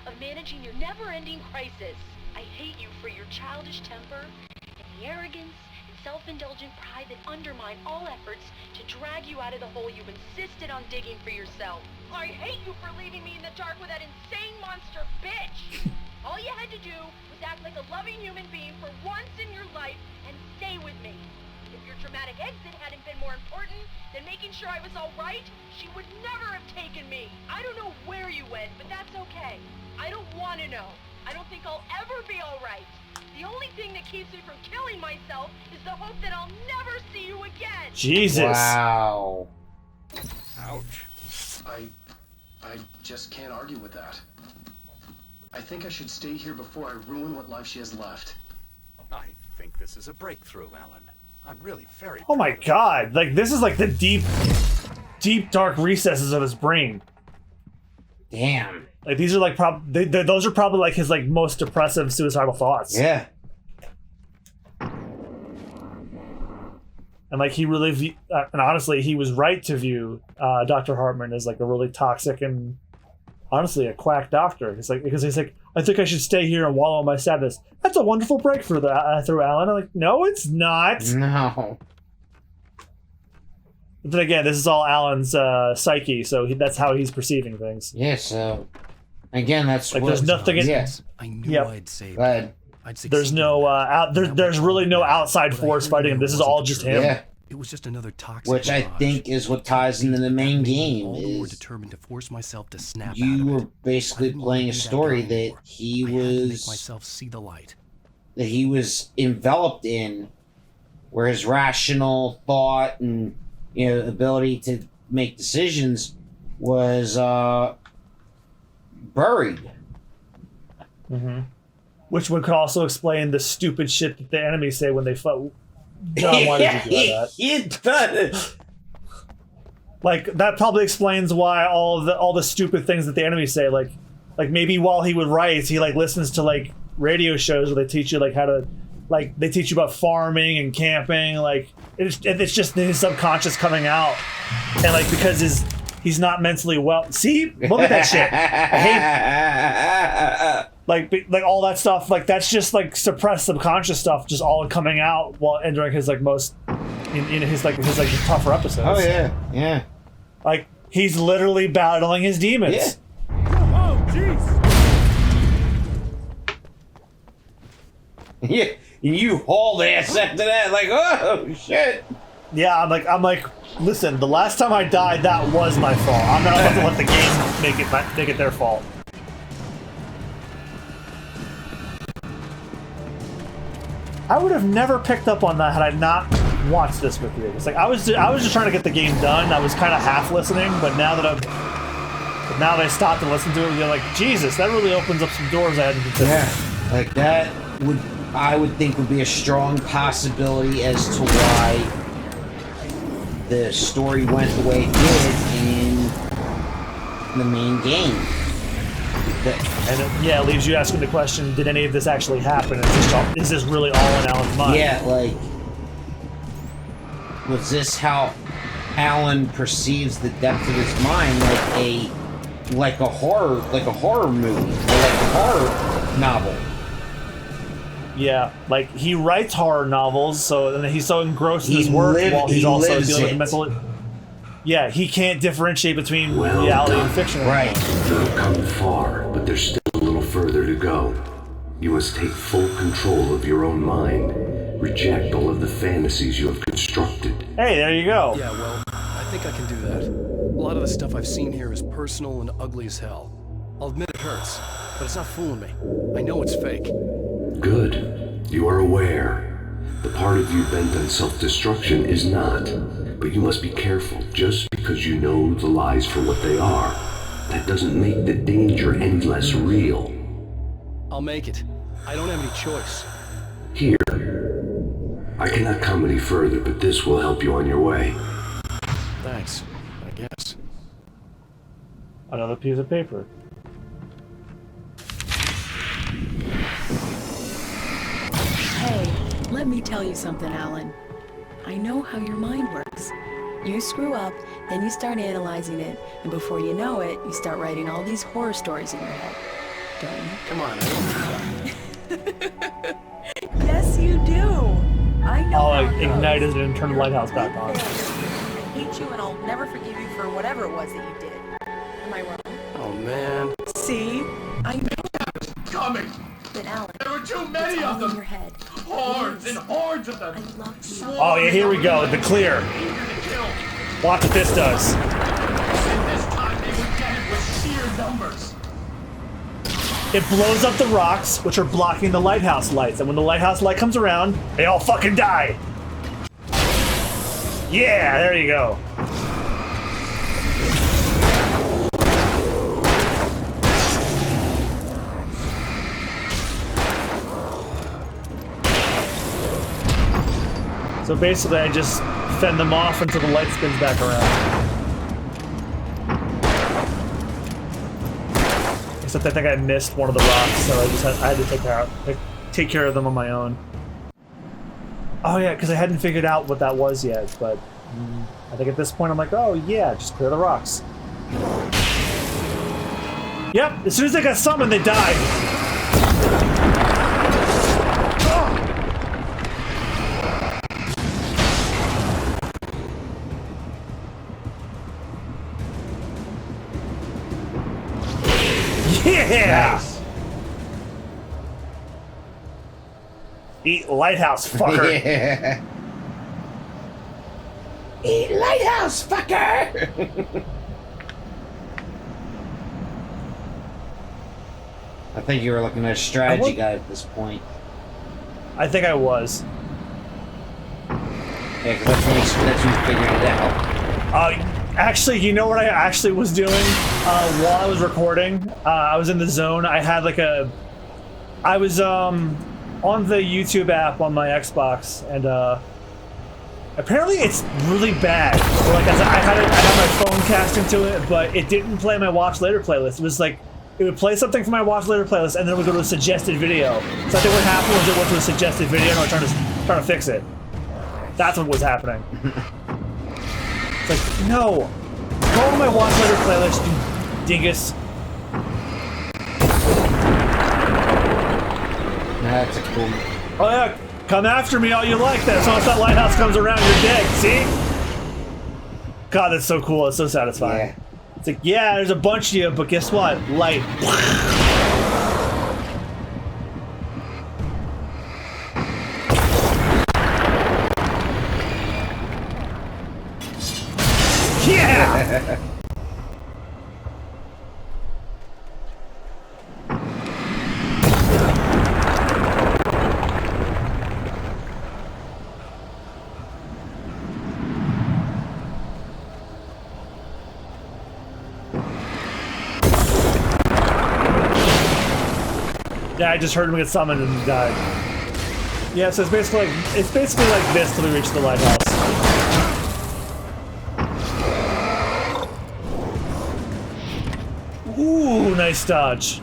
Of managing your never-ending crisis. I hate you for your childish temper and the arrogance and self-indulgent pride that undermine all efforts to drag you out of the hole you've insisted on digging for yourself. I hate you for leaving me in the dark with that insane monster bitch. All you had to do was act like a loving human being for once in your life and stay with me. If your dramatic exit hadn't been more important than making sure I was all right, she would never have taken me. I don't know where you went, but that's okay. I don't want to know. I don't think I'll ever be all right. The only thing that keeps me from killing myself is the hope that I'll never see you again. Jesus. Wow. Ouch. I just can't argue with that. I think I should stay here before I ruin what life she has left. I think this is a breakthrough, Alan. I'm really very Oh my god! Like this is like the deep, dark recesses of his brain. Damn. Like these are like those are probably like his like most depressive, suicidal thoughts. Yeah. And like he really, and honestly, he was right to view Dr. Hartman as like a really toxic and honestly a quack doctor. It's like because he's like, I think I should stay here and wallow in my sadness. That's a wonderful break for through Alan. I'm like, no, it's not. No. But then again, this is all Alan's psyche, so that's how he's perceiving things. Yeah. So again, that's like what, there's nothing. Yes. I knew I'd save But there's no there's really no outside force fighting him. This is all just him. yeah. It was just another toxic Which I mirage. think is what ties into the main game. All the more Is determined to force myself to snap you out of were it. I basically didn't playing a wanna be that story guy that anymore. he I had to make was myself see the light. enveloped in, where his rational thought and ability to make decisions was buried. Mm-hmm. Which would could also explain the stupid shit that the enemies say when they fight. John, why did you do that? It does. Like that probably explains why all the stupid things that the enemies say. Like maybe while he would write, he like listens to like radio shows where they teach you like how to, like they teach you about farming and camping. Like it's just his subconscious coming out, and like because he's not mentally well. See, look at that shit. I hate like all that stuff. Like that's just like suppressed subconscious stuff, just all coming out while during his like most in his tougher episodes. Oh yeah, yeah. Like he's literally battling his demons. Yeah. Oh jeez. Yeah, you hauled ass after that, like, oh shit. Yeah, I'm like, listen. The last time I died, that was my fault. I'm not about to let the game make it their fault. I would have never picked up on that had I not watched this with you. It's like I was just trying to get the game done. I was kind of half listening, but now that I stopped and listened to it, you're like, Jesus, that really opens up some doors I hadn't considered. Yeah, like that I would think would be a strong possibility as to why the story went the way it did in the main game. And it leaves you asking the question: did any of this actually happen? Is this really all in Alan's mind? Yeah, like, was this how Alan perceives the depth of his mind, like a horror movie, or like a horror novel? Yeah, like he writes horror novels, so and he's so engrossed in his work while he's also dealing with mental. Yeah, he can't differentiate between reality and fiction. Right. You've come far, but there's still a little further to go. You must take full control of your own mind. Reject all of the fantasies you have constructed. Hey, there you go. Yeah, well, I think I can do that. A lot of the stuff I've seen here is personal and ugly as hell. I'll admit it hurts, but it's not fooling me. I know it's fake. Good. You are aware. The part of you bent on self-destruction is not. But you must be careful. Just because you know the lies for what they are, that doesn't make the danger any less real. I'll make it. I don't have any choice. Here. I cannot come any further, but this will help you on your way. Thanks, I guess. Another piece of paper. Hey, let me tell you something, Alan. I know how your mind works. You screw up, then you start analyzing it, and before you know it, you start writing all these horror stories in your head. Don't you? Come on, I don't do that. Yes, you do. I know. I'll how it ignite goes. it and turn the lighthouse back on. I hate you, and I'll never forgive you for whatever it was that you did. Am I wrong? Oh, man. See? I know. Coming! But Alan, There were too many it's all of them! in your head. Hordes and hordes of them! I love you. Oh yeah, here we go. The clear. Eager to kill. Watch what this does. And this time they would get it with sheer numbers. It blows up the rocks, which are blocking the lighthouse lights. And when the lighthouse light comes around, they all fucking die. Yeah, there you go. So basically, I just fend them off until the light spins back around. Except I think I missed one of the rocks, so I had to take care of them on my own. Oh yeah, because I hadn't figured out what that was yet, but I think at this point I'm like, oh yeah, just clear the rocks. Yep, as soon as they got summoned, they died. Yeah! Nice. Eat lighthouse, fucker. Yeah. Eat lighthouse, fucker! I think you were looking at a strategy guide at this point. I think I was. Yeah, because that's when you figured it out. Actually, you know what I actually was doing while I was recording? I was in the zone. I had like I was on the YouTube app on my Xbox, and apparently it's really bad. Like I had my phone casting to it, but it didn't play my watch later playlist. It was like it would play something from my watch later playlist, and then it would go to a suggested video. So I think what happened was it went to a suggested video, and I was trying to fix it. That's what was happening. It's like, no, go to my watch later playlist, you dingus. That's a cool. Oh yeah, come after me all you like. That as soon as that lighthouse comes around, you're dead. See? God, that's so cool. It's so satisfying. Yeah. It's like, yeah, there's a bunch of you, but guess what? Light. Yeah! Yeah, I just heard him get summoned and died. Yeah, so it's basically like this till we reach the lighthouse. Ooh, nice dodge.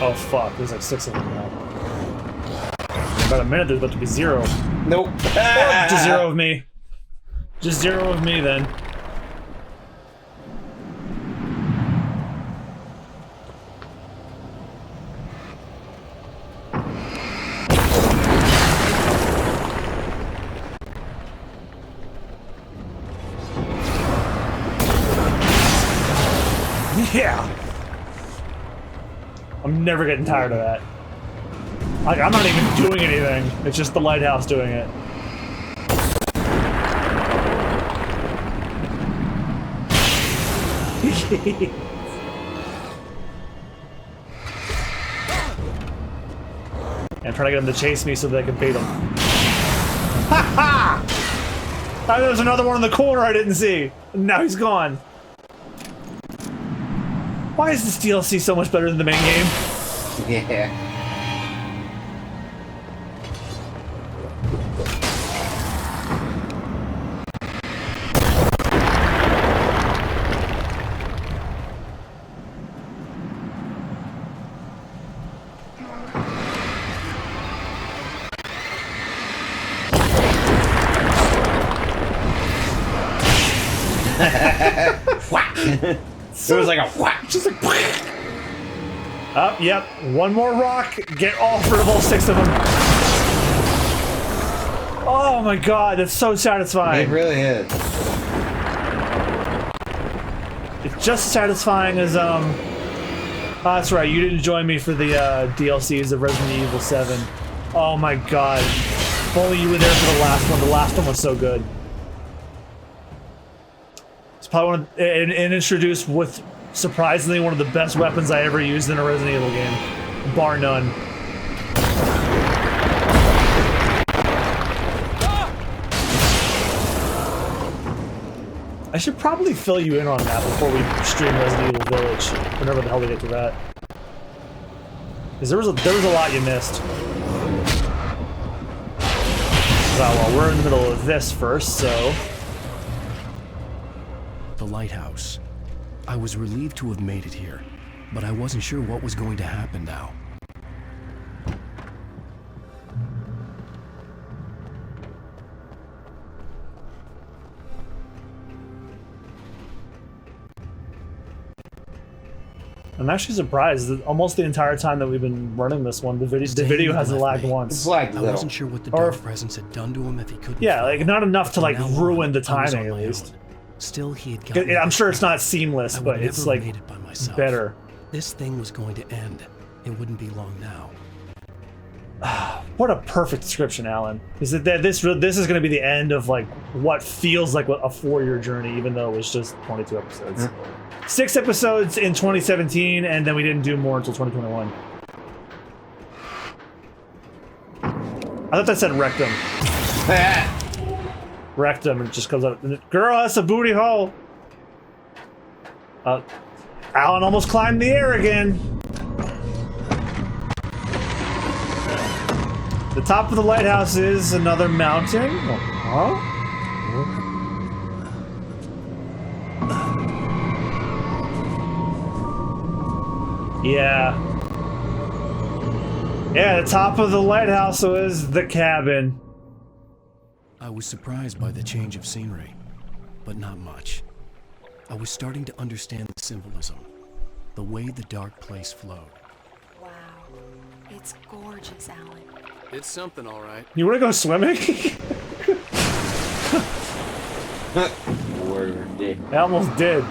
Oh fuck, there's like 6 of them now. In about a minute, there's about to be 0. Nope. Just 0 of me. Just 0 of me then. Yeah! I'm never getting tired of that. Like, I'm not even doing anything. It's just the lighthouse doing it. And I'm trying to get them to chase me so that I can beat them. Ha ha! Oh, there's another one in the corner I didn't see. Now he's gone. Why is this DLC so much better than the main game? Yeah. It was like a whack. Just like up, yep. One more rock. Get rid of all 6 of them. Oh my god, that's so satisfying. It really is. It's just as satisfying as oh, that's right. You didn't join me for the DLCs of Resident Evil 7. Oh my god. If only you were there for the last one. The last one was so good. It's probably one of, and introduced with surprisingly one of the best weapons I ever used in a Resident Evil game, bar none. I should probably fill you in on that before we stream Resident Evil Village, whenever the hell we get to that. Because there was a lot you missed. Well, we're in the middle of this first, so... The lighthouse. I was relieved to have made it here, but I wasn't sure what was going to happen now. I'm actually surprised that almost the entire time that we've been running this one, the video hasn't lagged once. It's lagged I little. wasn't sure what the Or dark presence had done to him if he couldn't. Yeah, fly. like not enough to like From now ruin on, the I was timing on at my least. own. Still, he had gotten I'm sure it's not seamless, I would but it's never like have made it by myself. better. This thing was going to end. It wouldn't be long now. What a perfect description, Alan. Is that this is going to be the end of like what feels like a 4-year journey, even though it was just 22 episodes. 6 episodes in 2017, and then we didn't do more until 2021. I thought that said rectum. Rectum, and it just comes up. Girl, that's a booty hole. Alan almost climbed the air again. The top of the lighthouse is another mountain. Huh? Yeah. Yeah, the top of the lighthouse is the cabin. I was surprised by the change of scenery, but not much. I was starting to understand the symbolism, the way the dark place flowed. Wow. It's gorgeous, Alan. It's something, all right. You want to go swimming? Word. I almost did.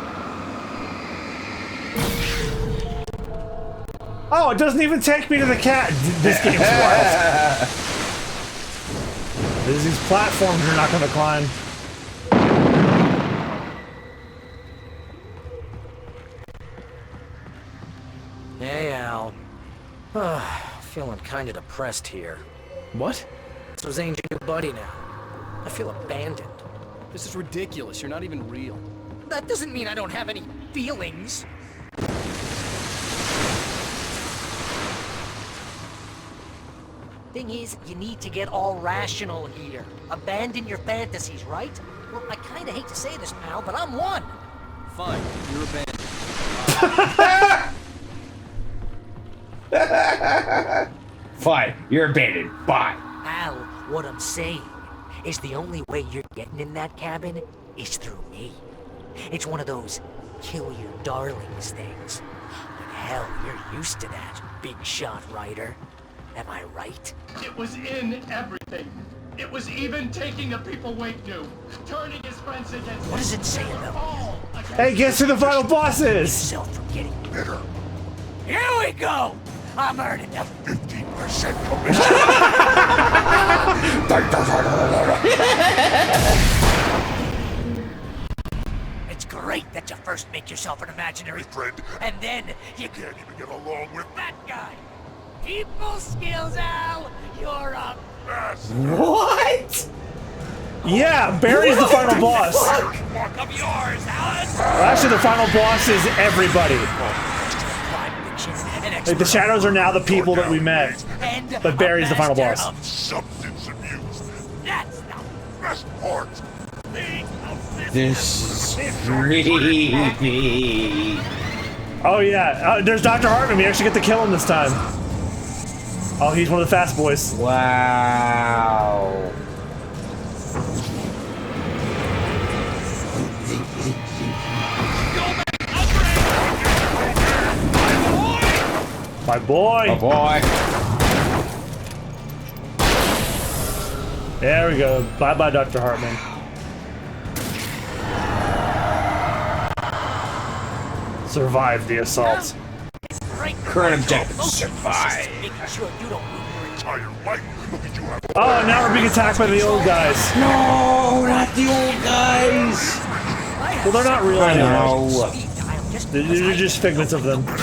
Oh, it doesn't even take me to the cat. This game's wild. There's these platforms you're not going to climb. Hey, Al. Feeling kind of depressed here. What? So Zane's your new buddy now. I feel abandoned. This is ridiculous. You're not even real. That doesn't mean I don't have any feelings. Thing is, you need to get all rational here. Abandon your fantasies, right? Well, I kinda hate to say this, pal, but I'm one. Fine, you're abandoned. Fine, you're abandoned. Bye. Al, what I'm saying is the only way you're getting in that cabin is through me. It's one of those kill your darlings things. But hell, you're used to that, big shot writer. Am I right? It was in everything. It was even taking a people Wake knew, turning his friends against What does it say about all against Hey, guess who the final boss is? yourself from getting bitter? Here we go! I'm earning a 15% commission. It's great that you first make yourself an imaginary friend, and then you can't even get along with that guy. People skills, Al. You're a mess. What? Yeah, Barry's the final boss. Mark of yours, Alan. Well, actually, the final boss is everybody. Like, the shadows are now the people that we met, but Barry's the final boss. Substance abuse. That's the best part. This is creepy. Oh yeah, there's Dr. Hartman. We actually get to kill him this time. Oh, he's one of the fast boys. Wow. My boy. Oh boy. There we go. Bye bye, Dr. Hartman. Survive the assault. Current objective: survive. Making sure you don't lose your entire life. Look at you have. Oh, now we're being attacked by the old guys. No, not the old guys. Well, they're not real I anymore. know. They're just figments of them. You know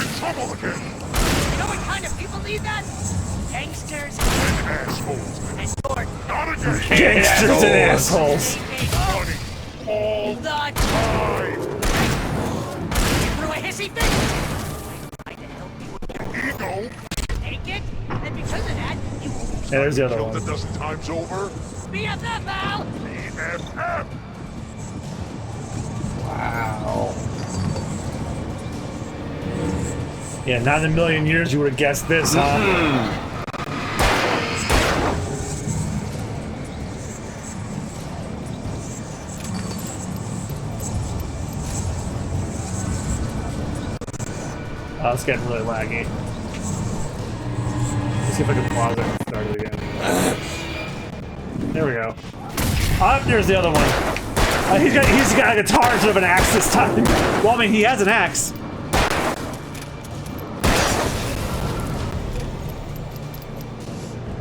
what kind of people need that? Gangsters and assholes. And you're not a Gangsters and assholes. all The time. through a hissy fit. I tried to help you with your Ego. take it, and because of that, you Yeah, there's the other Killed a one. dozen times over. BFF, Al! BFF. Wow. Yeah, not in a million years you would have guessed this, huh? Oh, it's getting really laggy. Let's see if I can pause it and start it again. There we go. Oh, there's the other one. He's got a guitar instead of an axe this time. Well, I mean, he has an axe.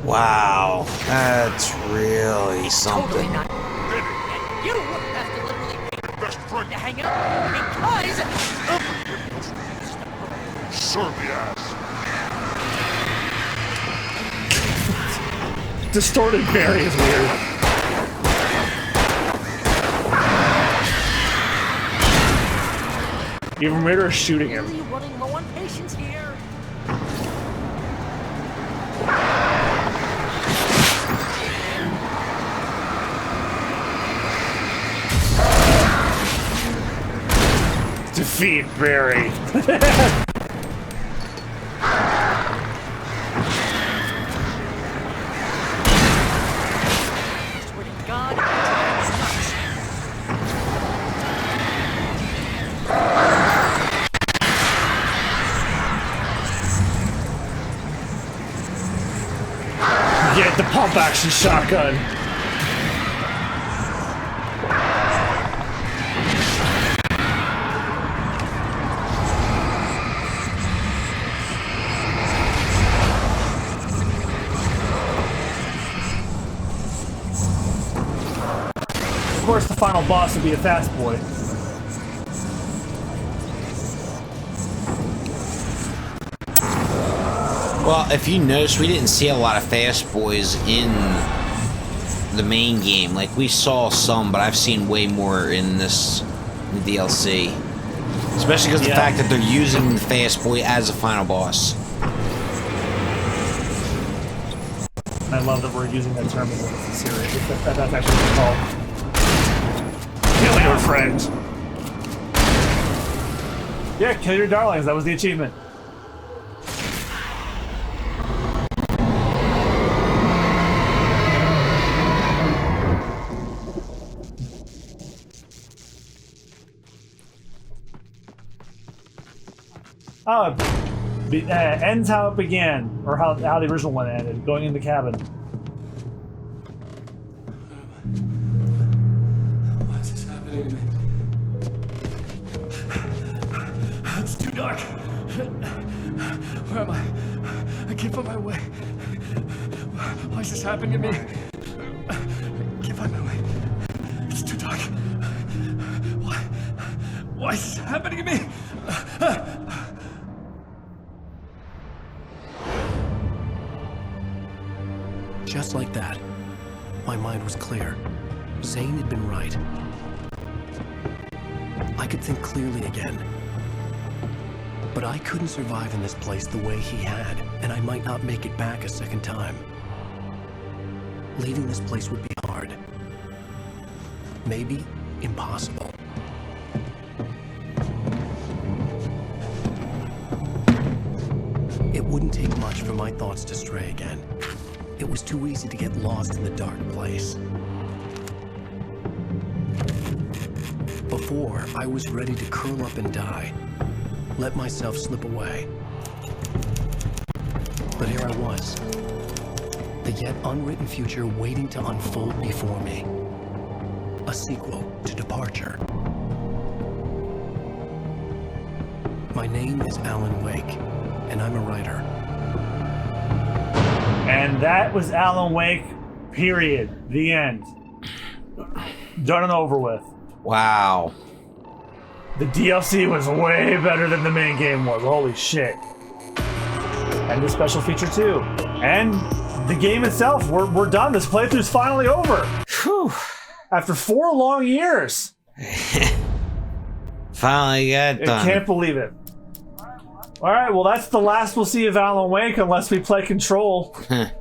Wow. That's really totally something. not. And you have to literally pay Best friend. to hang out because Surly ass. Distorted Barry is weird. Even Ritter is shooting him. really running low on patience here. Defeat Barry. Swear to God, it's nuts. Get the pump action shotgun. Of course, the final boss would be a fast boy. Well, if you notice, we didn't see a lot of fast boys in the main game. Like, we saw some, but I've seen way more in this DLC. Especially because of the fact that they're using the fast boy as a final boss. And I love that we're using that term in the series. That's actually what it's called. Kill your friends. Yeah, kill your darlings. That was the achievement. Oh, ends how it began, or how the original one ended, going in the cabin. Why is this happening to me? It's too dark. Where am I? I can't find my way. Why is this happening to me? I can't find my way. It's too dark. Why is this happening to me? Just like that, my mind was clear. Zane had been right. I could think clearly again. But I couldn't survive in this place the way he had, and I might not make it back a second time. Leaving this place would be hard. Maybe impossible. It wouldn't take much for my thoughts to stray again. It was too easy to get lost in the dark place. Before, I was ready to curl up and die. Let myself slip away. But here I was. The yet unwritten future waiting to unfold before me. A sequel to Departure. My name is Alan Wake, and I'm a writer. And that was Alan Wake, period. The end. Done and over with. Wow. The DLC was way better than the main game was. Holy shit. And the special feature too. And the game itself, we're done. This playthrough's finally over. Whew. After 4 long years. Finally got I done. can't believe it. All right, well, that's the last we'll see of Alan Wake unless we play Control. Yeah,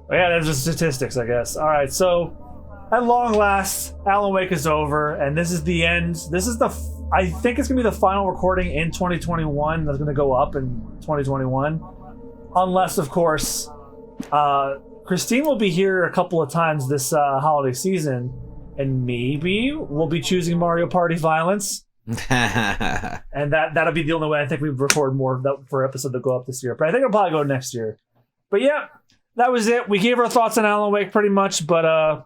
there's the statistics, I guess. All right, so at long last, Alan Wake is over, and this is the end. This is I think it's going to be the final recording in 2021 that's going to go up in 2021. Unless, of course, Christine will be here a couple of times this holiday season, and maybe we'll be choosing Mario Party Violence. And that'll be the only way I think we record more for episode to go up this year. But I think it'll probably go next year. But yeah, that was it. We gave our thoughts on Alan Wake pretty much, but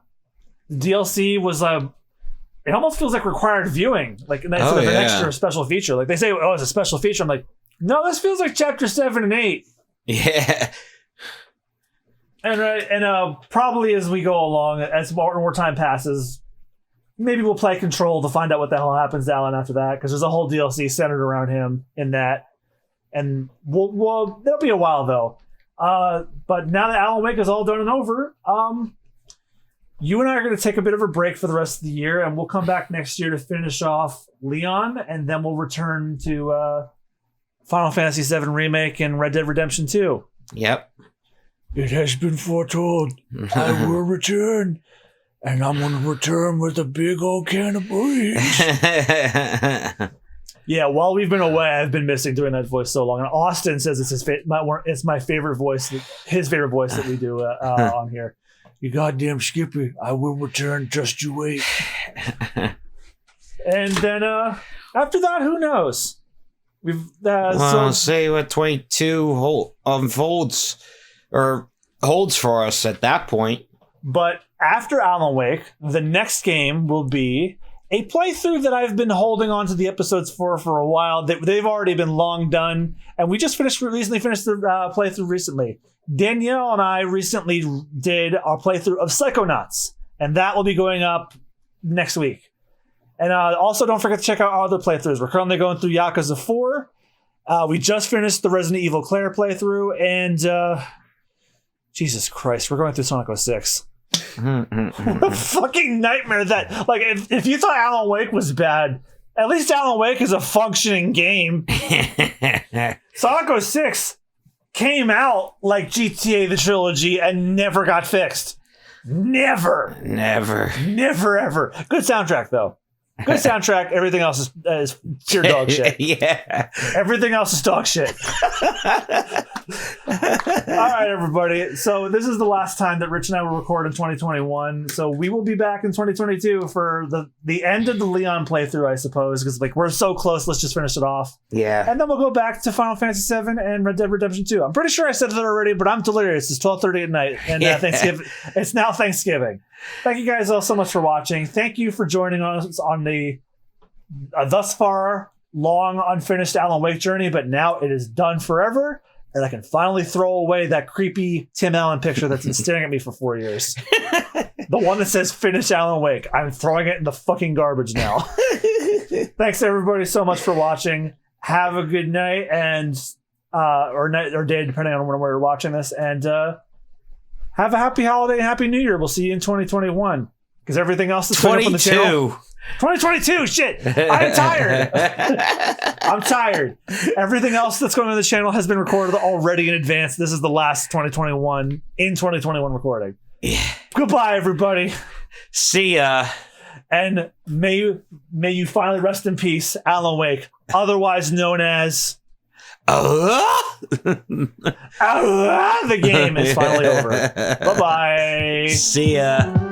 DLC was it almost feels like required viewing, like instead of an extra special feature. Like they say, oh, it's a special feature. I'm like, no, this feels like Chapter 7 and 8. Yeah. And probably as we go along, as more time passes, maybe we'll play Control to find out what the hell happens to Alan after that, because there's a whole DLC centered around him in that. And we'll there'll be a while though. But now that Alan Wake is all done and over, you and I are going to take a bit of a break for the rest of the year, and we'll come back next year to finish off Leon, and then we'll return to Final Fantasy VII Remake and Red Dead Redemption 2. Yep. It has been foretold. I will return. And I'm going to return with a big old can of beans. Yeah, while we've been away, I've been missing doing that voice so long. And Austin says it's my favorite voice, his favorite voice that we do on here. You goddamn Skippy, I will return, just you wait. And then after that, who knows? Say what 22 unfolds or holds for us at that point. But after Alan Wake, the next game will be a playthrough that I've been holding on to the episodes for a while. They've already been long done, and we just recently finished the playthrough recently. Danielle and I recently did our playthrough of Psychonauts, and that will be going up next week. And also, don't forget to check out our other playthroughs. We're currently going through Yakuza 4. We just finished the Resident Evil Claire playthrough, and Jesus Christ, we're going through Sonic 06. What a fucking nightmare that, like, if you thought Alan Wake was bad, at least Alan Wake is a functioning game. Sonic 06 came out like GTA the trilogy and never got fixed. Never ever. Good soundtrack though. Good soundtrack. Everything else is pure dog shit. Yeah. Everything else is dog shit. All right, everybody. So this is the last time that Rich and I will record in 2021. So we will be back in 2022 for the end of the Leon playthrough, I suppose, because like we're so close. Let's just finish it off. Yeah. And then we'll go back to Final Fantasy VII and Red Dead Redemption 2. I'm pretty sure I said that already, but I'm delirious. It's 12:30 at night, and Thanksgiving. It's now Thanksgiving. Thank you guys all so much for watching. Thank you for joining us on the thus far long unfinished Alan Wake journey, but now it is done forever, and I can finally throw away that creepy Tim Allen picture that's been staring at me for 4 years. The one that says finish Alan Wake. I'm throwing it in the fucking garbage now. Thanks everybody so much for watching. Have a good night and or night or day, depending on when we're watching this, and have a happy holiday and happy new year. We'll see you in 2021 because everything else is going up on the channel. 2022, shit. I'm tired. I'm tired. Everything else that's going on the channel has been recorded already in advance. This is the last 2021 recording. Yeah. Goodbye, everybody. See ya. And may you finally rest in peace, Alan Wake, otherwise known as the game is finally over. Bye-bye. See ya.